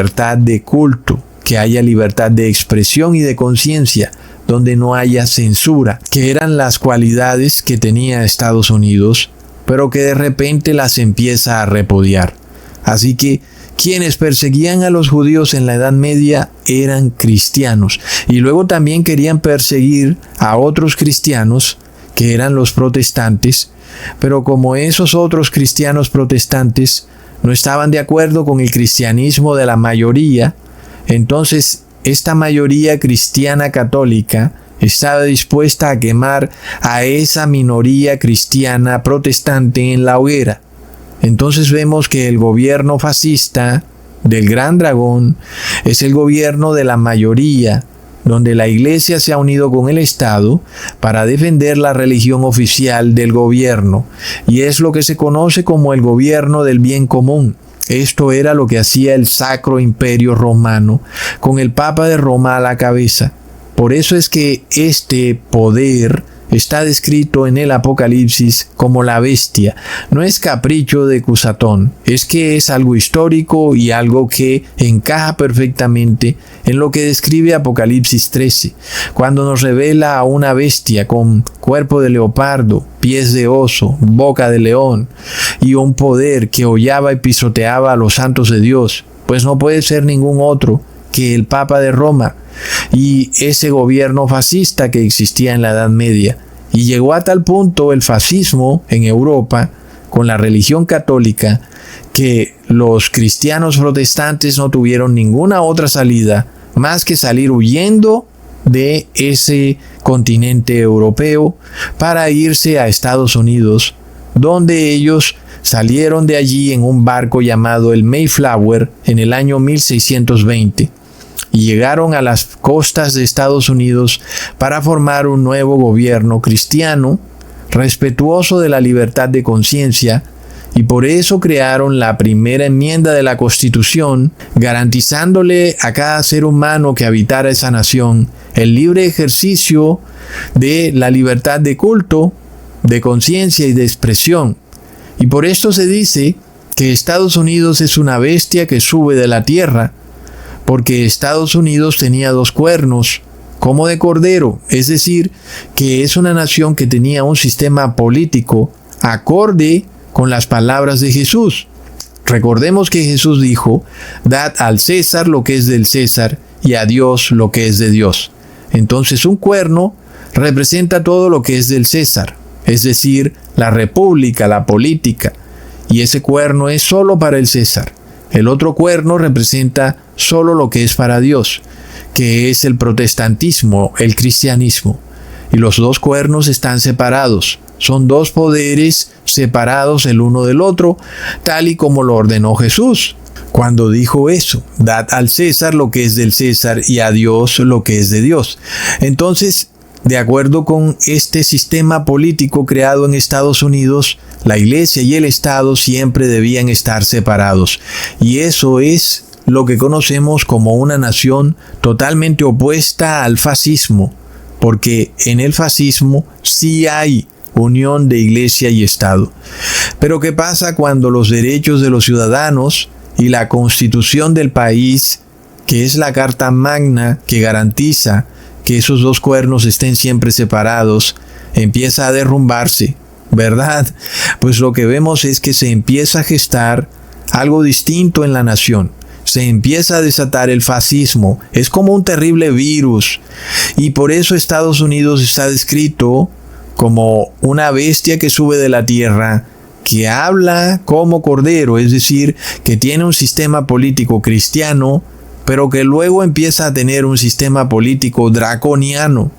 libertad de culto, que haya libertad de expresión y de conciencia, donde no haya censura, que eran las cualidades que tenía Estados Unidos, pero que de repente las empieza a repudiar. Así que quienes perseguían a los judíos en la Edad Media eran cristianos, y luego también querían perseguir a otros cristianos, que eran los protestantes, pero como esos otros cristianos protestantes no estaban de acuerdo con el cristianismo de la mayoría, entonces esta mayoría cristiana católica estaba dispuesta a quemar a esa minoría cristiana protestante en la hoguera. Entonces vemos que el gobierno fascista del Gran Dragón es el gobierno de la mayoría, donde la Iglesia se ha unido con el Estado para defender la religión oficial del gobierno, y es lo que se conoce como el gobierno del bien común. Esto era lo que hacía el Sacro Imperio Romano, con el Papa de Roma a la cabeza. Por eso es que este poder está descrito en el Apocalipsis como la bestia. No es capricho de Cusatón, es que es algo histórico y algo que encaja perfectamente en lo que describe Apocalipsis 13, cuando nos revela a una bestia con cuerpo de leopardo, pies de oso, boca de león y un poder que hollaba y pisoteaba a los santos de Dios, pues no puede ser ningún otro que el Papa de Roma y ese gobierno fascista que existía en la Edad Media. Y llegó a tal punto el fascismo en Europa con la religión católica que los cristianos protestantes no tuvieron ninguna otra salida más que salir huyendo de ese continente europeo para irse a Estados Unidos, donde ellos salieron de allí en un barco llamado el Mayflower en el año 1620. Y llegaron a las costas de Estados Unidos para formar un nuevo gobierno cristiano, respetuoso de la libertad de conciencia, y por eso crearon la primera enmienda de la Constitución, garantizándole a cada ser humano que habitara esa nación el libre ejercicio de la libertad de culto, de conciencia y de expresión. Y por esto se dice que Estados Unidos es una bestia que sube de la tierra, porque Estados Unidos tenía dos cuernos, como de cordero, es decir, que es una nación que tenía un sistema político acorde con las palabras de Jesús. Recordemos que Jesús dijo: dad al César lo que es del César y a Dios lo que es de Dios. Entonces un cuerno representa todo lo que es del César, es decir, la república, la política, y ese cuerno es solo para el César. El otro cuerno representa solo lo que es para Dios, que es el protestantismo, el cristianismo. Y los dos cuernos están separados. Son dos poderes separados el uno del otro, tal y como lo ordenó Jesús cuando dijo eso: dad al César lo que es del César y a Dios lo que es de Dios. Entonces, de acuerdo con este sistema político creado en Estados Unidos, la Iglesia y el Estado siempre debían estar separados. Y eso es lo que conocemos como una nación totalmente opuesta al fascismo, porque en el fascismo sí hay unión de Iglesia y Estado. Pero ¿qué pasa cuando los derechos de los ciudadanos y la Constitución del país, que es la Carta Magna que garantiza que esos dos cuernos estén siempre separados, empieza a derrumbarse, ¿verdad? Pues lo que vemos es que se empieza a gestar algo distinto en la nación. Se empieza a desatar el fascismo. Es como un terrible virus. Y por eso Estados Unidos está descrito como una bestia que sube de la tierra, que habla como cordero, es decir, que tiene un sistema político cristiano, pero que luego empieza a tener un sistema político draconiano.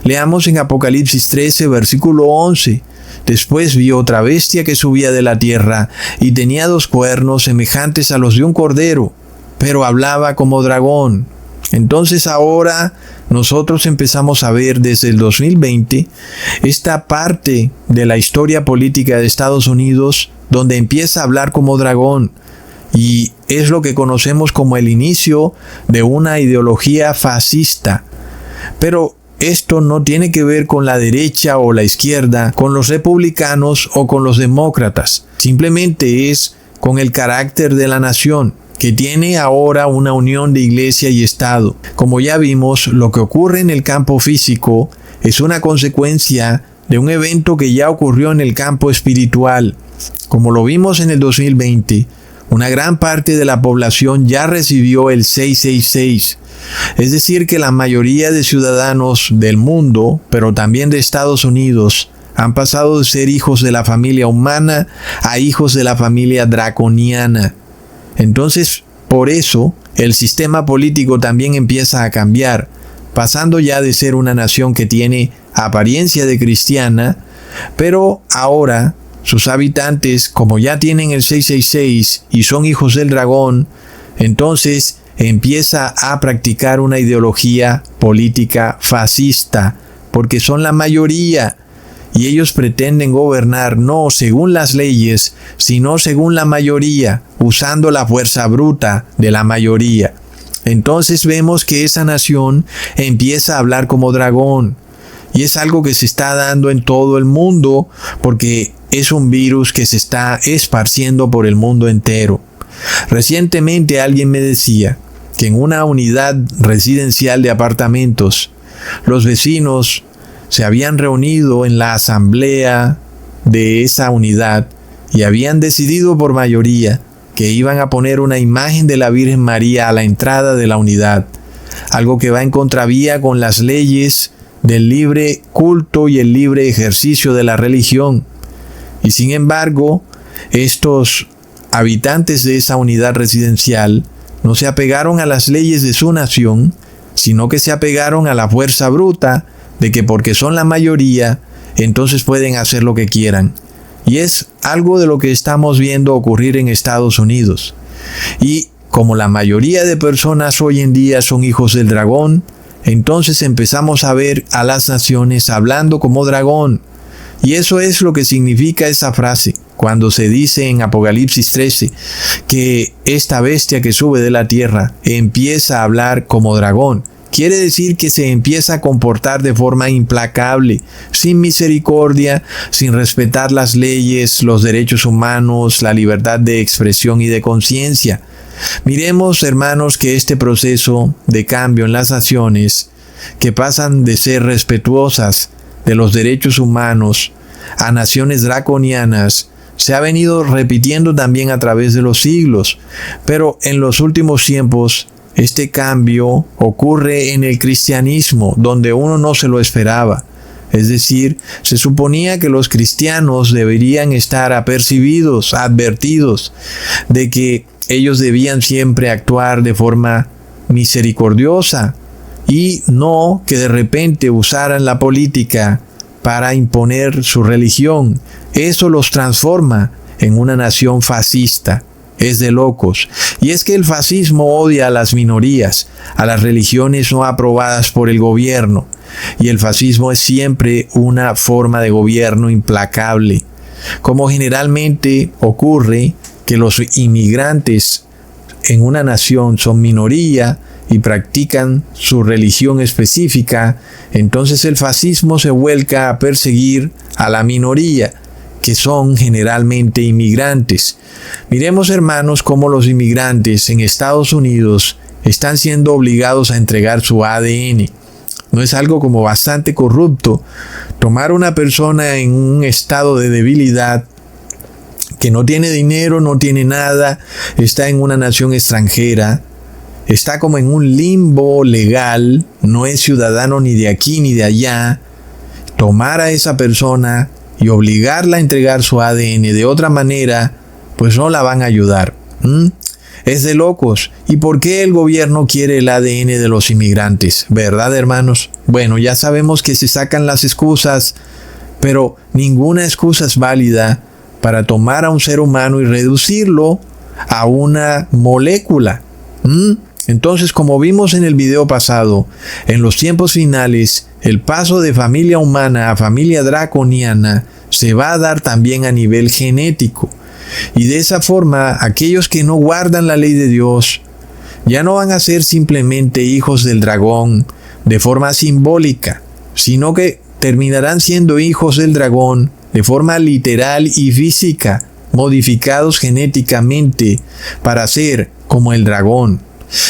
Leamos en Apocalipsis 13, versículo 11. Después vi otra bestia que subía de la tierra y tenía dos cuernos semejantes a los de un cordero, pero hablaba como dragón. Entonces ahora nosotros empezamos a ver desde el 2020 esta parte de la historia política de Estados Unidos donde empieza a hablar como dragón. Y es lo que conocemos como el inicio de una ideología fascista. Pero esto no tiene que ver con la derecha o la izquierda, con los republicanos o con los demócratas. Simplemente es con el carácter de la nación. que tiene ahora una unión de iglesia y Estado. Como ya vimos, lo que ocurre en el campo físico es una consecuencia de un evento que ya ocurrió en el campo espiritual. Como lo vimos en el 2020, una gran parte de la población ya recibió el 666. Es decir, que la mayoría de ciudadanos del mundo, pero también de Estados Unidos, han pasado de ser hijos de la familia humana a hijos de la familia draconiana. Entonces, por eso, el sistema político también empieza a cambiar, pasando ya de ser una nación que tiene apariencia de cristiana, pero ahora sus habitantes, como ya tienen el 666 y son hijos del dragón, entonces empieza a practicar una ideología política fascista, porque son la mayoría y ellos pretenden gobernar no según las leyes, sino según la mayoría, usando la fuerza bruta de la mayoría. Entonces vemos que esa nación empieza a hablar como dragón, y es algo que se está dando en todo el mundo, porque es un virus que se está esparciendo por el mundo entero. Recientemente alguien me decía que en una unidad residencial de apartamentos, los vecinos se habían reunido en la asamblea de esa unidad y habían decidido por mayoría que iban a poner una imagen de la Virgen María a la entrada de la unidad, algo que va en contravía con las leyes del libre culto y el libre ejercicio de la religión. Y sin embargo, estos habitantes de esa unidad residencial no se apegaron a las leyes de su nación, sino que se apegaron a la fuerza bruta de que porque son la mayoría, entonces pueden hacer lo que quieran. Y es algo de lo que estamos viendo ocurrir en Estados Unidos. Y como la mayoría de personas hoy en día son hijos del dragón, entonces empezamos a ver a las naciones hablando como dragón. Y eso es lo que significa esa frase, cuando se dice en Apocalipsis 13 que esta bestia que sube de la tierra empieza a hablar como dragón. Quiere decir que se empieza a comportar de forma implacable, sin misericordia, sin respetar las leyes, los derechos humanos, la libertad de expresión y de conciencia. Miremos, hermanos, que este proceso de cambio en las naciones, que pasan de ser respetuosas de los derechos humanos a naciones draconianas, se ha venido repitiendo también a través de los siglos, pero en los últimos tiempos este cambio ocurre en el cristianismo, donde uno no se lo esperaba. Es decir, se suponía que los cristianos deberían estar apercibidos, advertidos, de que ellos debían siempre actuar de forma misericordiosa y no que de repente usaran la política para imponer su religión. Eso los transforma en una nación fascista. Es de locos. Y es que el fascismo odia a las minorías, a las religiones no aprobadas por el gobierno. Y el fascismo es siempre una forma de gobierno implacable. Como generalmente ocurre que los inmigrantes en una nación son minoría y practican su religión específica, entonces el fascismo se vuelca a perseguir a la minoría, que son generalmente inmigrantes. Miremos, hermanos, cómo los inmigrantes en Estados Unidos están siendo obligados a entregar su ADN. ¿No es algo como bastante corrupto tomar una persona en un estado de debilidad, que no tiene dinero, no tiene nada, está en una nación extranjera, está como en un limbo legal, no es ciudadano ni de aquí ni de allá, tomar a esa persona y obligarla a entregar su ADN? De otra manera, pues no la van a ayudar. Es de locos. ¿Y por qué el gobierno quiere el ADN de los inmigrantes? ¿Verdad, hermanos? Bueno, ya sabemos que se sacan las excusas, pero ninguna excusa es válida para tomar a un ser humano y reducirlo a una molécula. Entonces, como vimos en el video pasado, en los tiempos finales, el paso de familia humana a familia draconiana se va a dar también a nivel genético. Y de esa forma, aquellos que no guardan la ley de Dios ya no van a ser simplemente hijos del dragón de forma simbólica, sino que terminarán siendo hijos del dragón de forma literal y física, modificados genéticamente para ser como el dragón.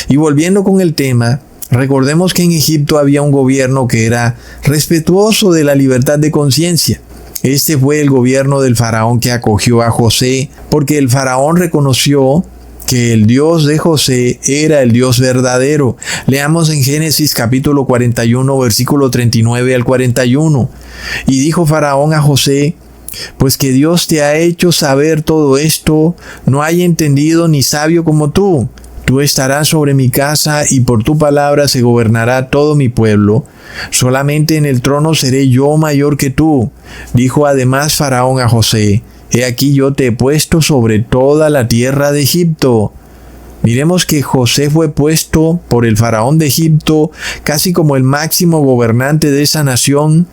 Y volviendo con el tema, recordemos que en Egipto había un gobierno que era respetuoso de la libertad de conciencia. Este fue el gobierno del faraón que acogió a José, porque el faraón reconoció que el Dios de José era el Dios verdadero. Leamos en Génesis capítulo 41, versículo 39 al 41. Y dijo Faraón a José: pues que Dios te ha hecho saber todo esto, no hay entendido ni sabio como tú. Tú estarás sobre mi casa y por tu palabra se gobernará todo mi pueblo. Solamente en el trono seré yo mayor que tú. Dijo además Faraón a José: he aquí yo te he puesto sobre toda la tierra de Egipto. Miremos que José fue puesto por el faraón de Egipto casi como el máximo gobernante de esa nación,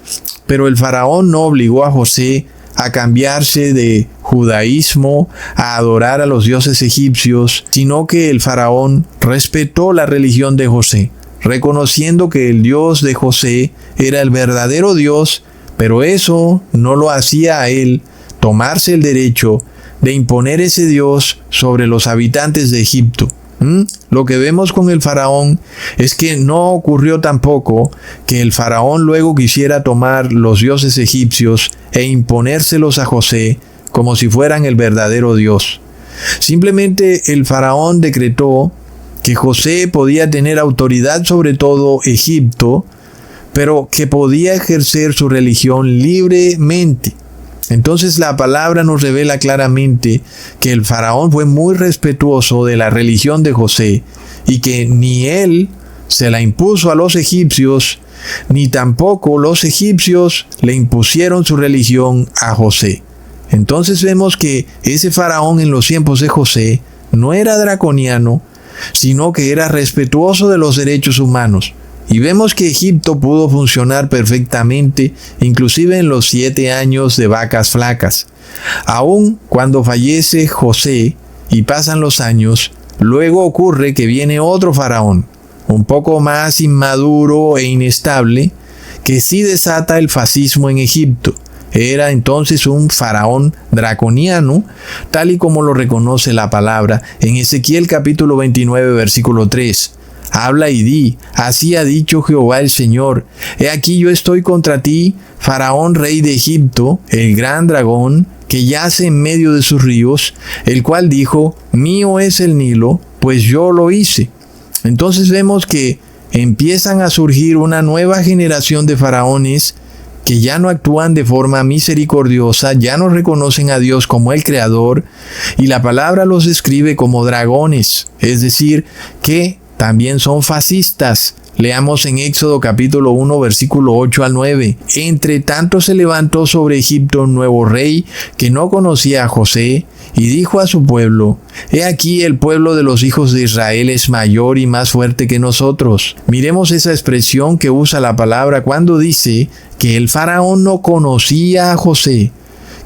pero el faraón no obligó a José a cambiarse de judaísmo, a adorar a los dioses egipcios, sino que el faraón respetó la religión de José, reconociendo que el Dios de José era el verdadero Dios, pero eso no lo hacía a él tomarse el derecho de imponer ese Dios sobre los habitantes de Egipto. Lo que vemos con el faraón es que no ocurrió tampoco que el faraón luego quisiera tomar los dioses egipcios e imponérselos a José como si fueran el verdadero Dios. Simplemente el faraón decretó que José podía tener autoridad sobre todo Egipto, pero que podía ejercer su religión libremente. Entonces la palabra nos revela claramente que el faraón fue muy respetuoso de la religión de José y que ni él se la impuso a los egipcios, ni tampoco los egipcios le impusieron su religión a José. Entonces vemos que ese faraón en los tiempos de José no era draconiano, sino que era respetuoso de los derechos humanos. Y vemos que Egipto pudo funcionar perfectamente, inclusive en los 7 años de vacas flacas. Aun cuando fallece José y pasan los años, luego ocurre que viene otro faraón, un poco más inmaduro e inestable, que sí desata el fascismo en Egipto. Era entonces un faraón draconiano, tal y como lo reconoce la palabra en Ezequiel capítulo 29, versículo 3. Habla y di: así ha dicho Jehová el Señor, he aquí yo estoy contra ti, Faraón rey de Egipto, el gran dragón, que yace en medio de sus ríos, el cual dijo: mío es el Nilo, pues yo lo hice. Entonces vemos que empiezan a surgir una nueva generación de faraones que ya no actúan de forma misericordiosa, ya no reconocen a Dios como el Creador, y la palabra los describe como dragones, es decir, que también son fascistas. Leamos en Éxodo capítulo 1 versículo 8 al 9. Entre tanto se levantó sobre Egipto un nuevo rey que no conocía a José y dijo a su pueblo: he aquí el pueblo de los hijos de Israel es mayor y más fuerte que nosotros. Miremos esa expresión que usa la palabra cuando dice que el faraón no conocía a José,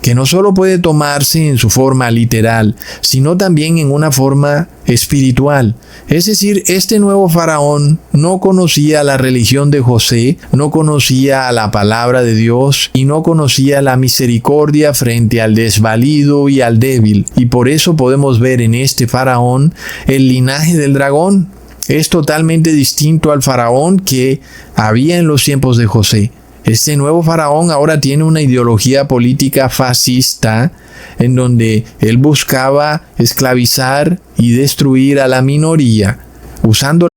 que no solo puede tomarse en su forma literal, sino también en una forma espiritual. Es decir, este nuevo faraón no conocía la religión de José, no conocía la palabra de Dios y no conocía la misericordia frente al desvalido y al débil. Y por eso podemos ver en este faraón el linaje del dragón. Es totalmente distinto al faraón que había en los tiempos de José. Este nuevo faraón ahora tiene una ideología política fascista en donde él buscaba esclavizar y destruir a la minoría, usando